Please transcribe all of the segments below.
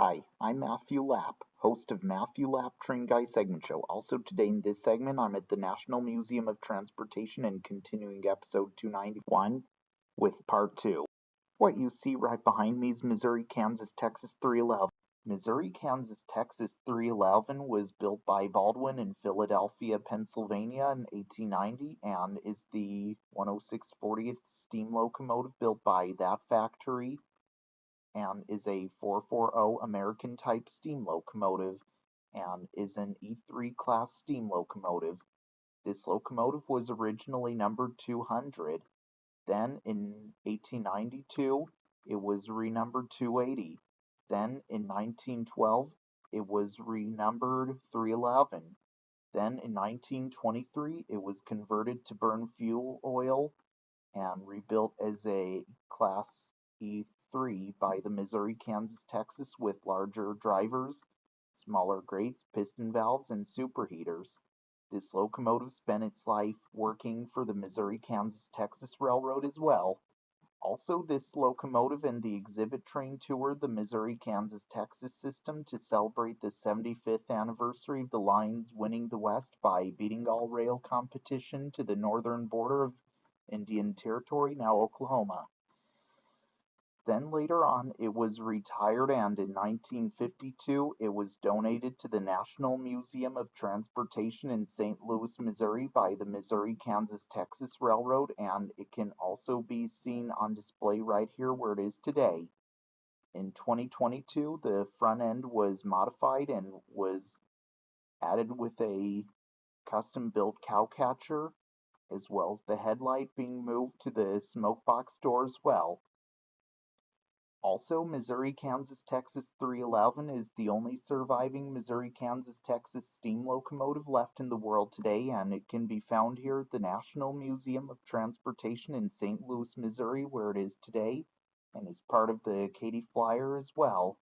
Hi, I'm Matthew Lapp, host of Matthew Lapp Train Guy Segment Show. Also today in this segment, I'm at the National Museum of Transportation and continuing episode 291 with part 2. What you see right behind me is Missouri, Kansas, Texas 311. Missouri, Kansas, Texas 311 was built by Baldwin in Philadelphia, Pennsylvania in 1890 and is the 106/40th steam locomotive built by that factory and is a 440 American type steam locomotive and is an E3 class steam locomotive. This locomotive was originally numbered 200. Then in 1892 it was renumbered 280. Then in 1912 it was renumbered 311. Then in 1923 it was converted to burn fuel oil and rebuilt as a Class E3 by the Missouri, Kansas, Texas with larger drivers, smaller grates, piston valves, and superheaters. This locomotive spent its life working for the Missouri, Kansas, Texas Railroad as well. Also, this locomotive and the exhibit train toured the Missouri, Kansas, Texas system to celebrate the 75th anniversary of the line's winning the West by beating all rail competition to the northern border of Indian Territory, now Oklahoma. Then later on it was retired and in 1952 it was donated to the National Museum of Transportation in St. Louis, Missouri by the Missouri, Kansas, Texas Railroad, and it can also be seen on display right here where it is today. In 2022 the front end was modified and was added with a custom built cow catcher, as well as the headlight being moved to the smoke box door as well. Also, Missouri, Kansas, Texas 311 is the only surviving Missouri, Kansas, Texas steam locomotive left in the world today, and it can be found here at the National Museum of Transportation in St. Louis, Missouri, where it is today, and is part of the Katy Flyer as well.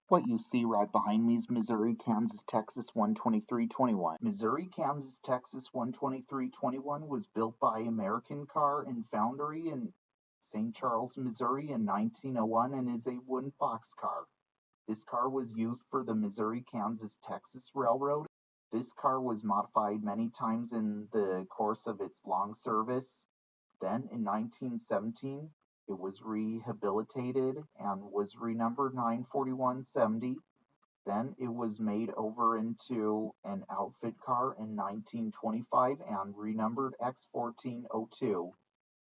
What you see right behind me is Missouri, Kansas, Texas 12321. Missouri, Kansas, Texas 12321 was built by American Car and Foundry in St. Charles, Missouri in 1901 and is a wooden boxcar. This car was used for the Missouri, Kansas, Texas Railroad. This car was modified many times in the course of its long service. Then in 1917 it was rehabilitated and was renumbered 94170. Then it was made over into an outfit car in 1925 and renumbered X1402.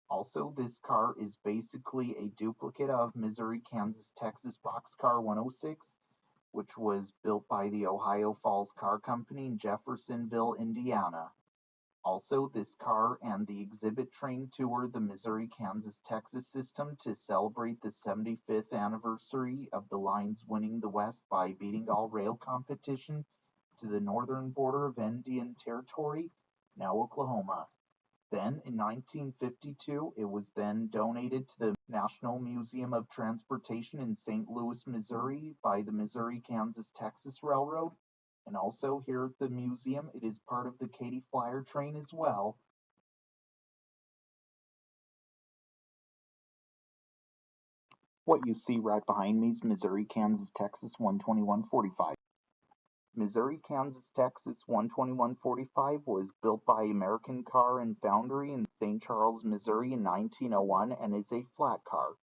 Also, this car is basically a duplicate of Missouri, Kansas, Texas Boxcar 106, which was built by the Ohio Falls Car Company in Jeffersonville, Indiana. Also, this car and the exhibit train toured the Missouri, Kansas, Texas system to celebrate the 75th anniversary of the line's winning the West by beating all rail competition to the northern border of Indian Territory, now Oklahoma. Then, in 1952, it was then donated to the National Museum of Transportation in St. Louis, Missouri by the Missouri, Kansas, Texas Railroad. And also here at the museum, it is part of the Katy Flyer train as well. What you see right behind me is Missouri, Kansas, Texas 12145. Missouri, Kansas, Texas 12145 was built by American Car and Foundry in St. Charles, Missouri in 1901 and is a flat car.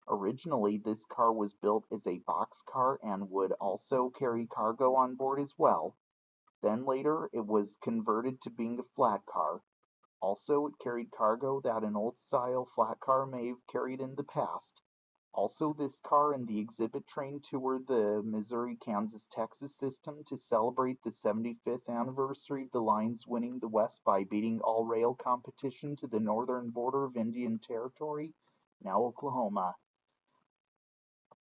Originally, this car was built as a box car and would also carry cargo on board as well. Then later it was converted to being a flat car. Also, it carried cargo that an old-style flat car may have carried in the past. Also, this car and the exhibit train toured the Missouri, Kansas, Texas system to celebrate the 75th anniversary of the line's winning the West by beating all rail competition to the northern border of Indian Territory, now Oklahoma.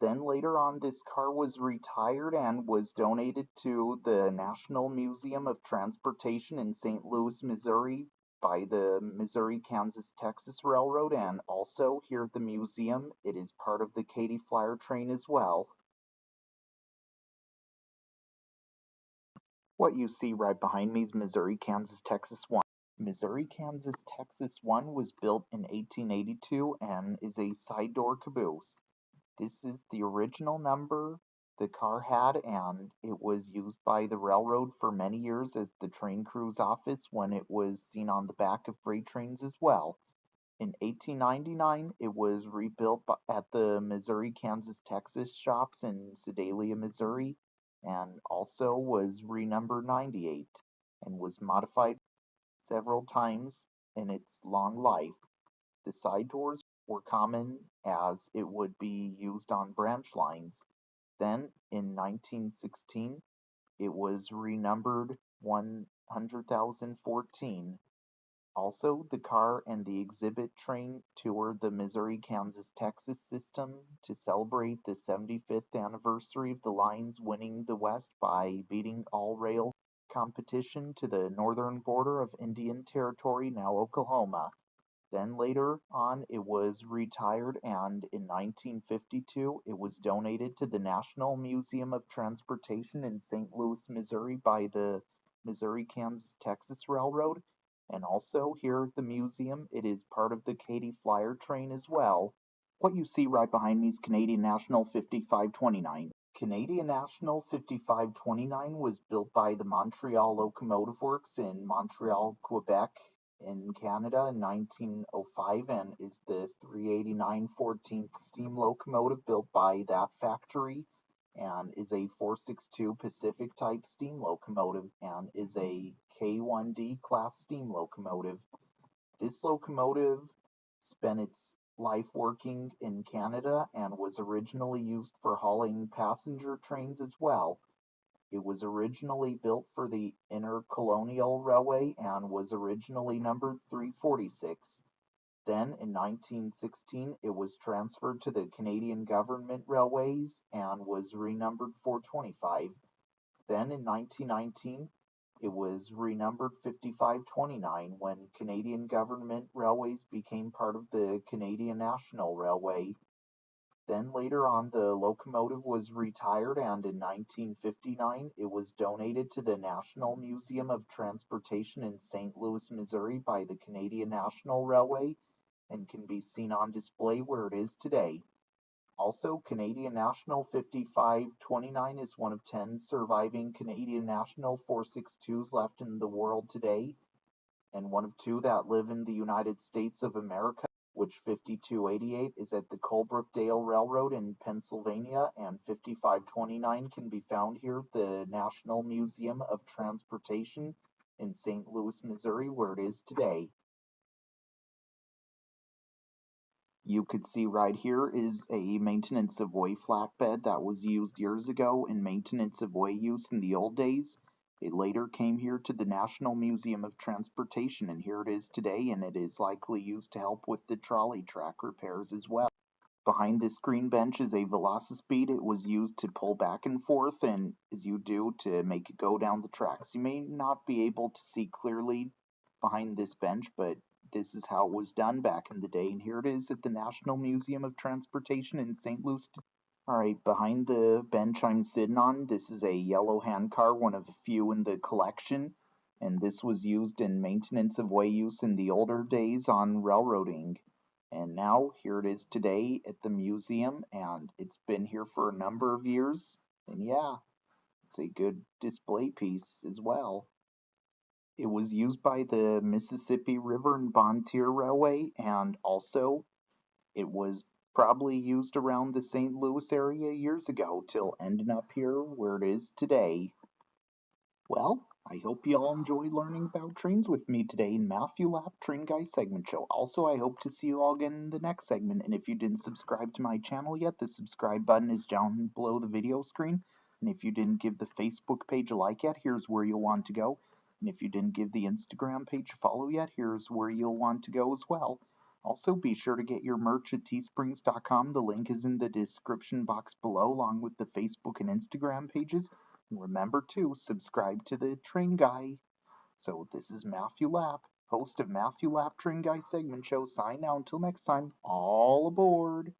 Then later on this car was retired and was donated to the National Museum of Transportation in St. Louis, Missouri by the Missouri, Kansas, Texas Railroad, and also here at the museum, it is part of the Katy Flyer train as well. What you see right behind me is Missouri, Kansas, Texas 1. Missouri, Kansas, Texas 1 was built in 1882 and is a side door caboose. This is the original number the car had, and it was used by the railroad for many years as the train crew's office when it was seen on the back of freight trains as well. In 1899, it was rebuilt at the Missouri, Kansas, Texas shops in Sedalia, Missouri, and also was renumbered 98 and was modified several times in its long life. The side doors were common as it would be used on branch lines. Then, in 1916, it was renumbered 100,014. Also, the car and the exhibit train toured the Missouri, Kansas, Texas system to celebrate the 75th anniversary of the line's winning the West by beating all rail competition to the northern border of Indian Territory, now Oklahoma. Then later on it was retired, and in 1952 it was donated to the National Museum of Transportation in St. Louis, Missouri by the Missouri, Kansas, Texas Railroad. And also here at the museum it is part of the Katy Flyer train as well. What you see right behind me is Canadian National 5529. Canadian National 5529 was built by the Montreal Locomotive Works in Montreal, Quebec, in Canada in 1905 and is the 389 14th steam locomotive built by that factory and is a 462 Pacific type steam locomotive and is a K1D class steam locomotive. This locomotive spent its life working in Canada and was originally used for hauling passenger trains as well. It was originally built for the Intercolonial Railway and was originally numbered 346. Then, in 1916, it was transferred to the Canadian Government Railways and was renumbered 425. Then, in 1919, it was renumbered 5529 when Canadian Government Railways became part of the Canadian National Railway. Then later on the locomotive was retired, and in 1959 it was donated to the National Museum of Transportation in St. Louis, Missouri by the Canadian National Railway and can be seen on display where it is today. Also, Canadian National 5529 is one of 10 surviving Canadian National 462s left in the world today, and one of 2 that live in the United States of America, which 5288 is at the Colebrookdale Railroad in Pennsylvania, and 5529 can be found here at the National Museum of Transportation in St. Louis, Missouri, where it is today. You could see right here is a maintenance of way flatbed that was used years ago in maintenance of way use in the old days. It later came here to the National Museum of Transportation, and here it is today, and it is likely used to help with the trolley track repairs as well. Behind this green bench is a Velocipede. It was used to pull back and forth, and as you do, to make it go down the tracks. You may not be able to see clearly behind this bench, but this is how it was done back in the day, and here it is at the National Museum of Transportation in St. Louis. Alright, behind the bench I'm sitting on, this is a yellow handcar, one of the few in the collection, and this was used in maintenance of way use in the older days on railroading. And now here it is today at the museum, and it's been here for a number of years, and yeah, it's a good display piece as well. It was used by the Mississippi River and Bontier Railway, and also it was probably used around the St. Louis area years ago till ending up here where it is today. Well, I hope you all enjoyed learning about trains with me today in MOW Lap Train Guy segment show. Also, I hope to see you all again in the next segment, and if you didn't subscribe to my channel yet, the subscribe button is down below the video screen, and if you didn't give the Facebook page a like yet, here's where you'll want to go, and if you didn't give the Instagram page a follow yet, here's where you'll want to go as well. Also, be sure to get your merch at teesprings.com. The link is in the description box below, along with the Facebook and Instagram pages. And remember to subscribe to the Train Guy. So this is MOW Lap. host of MOW Flatbed segment show, sign now until next time. All aboard!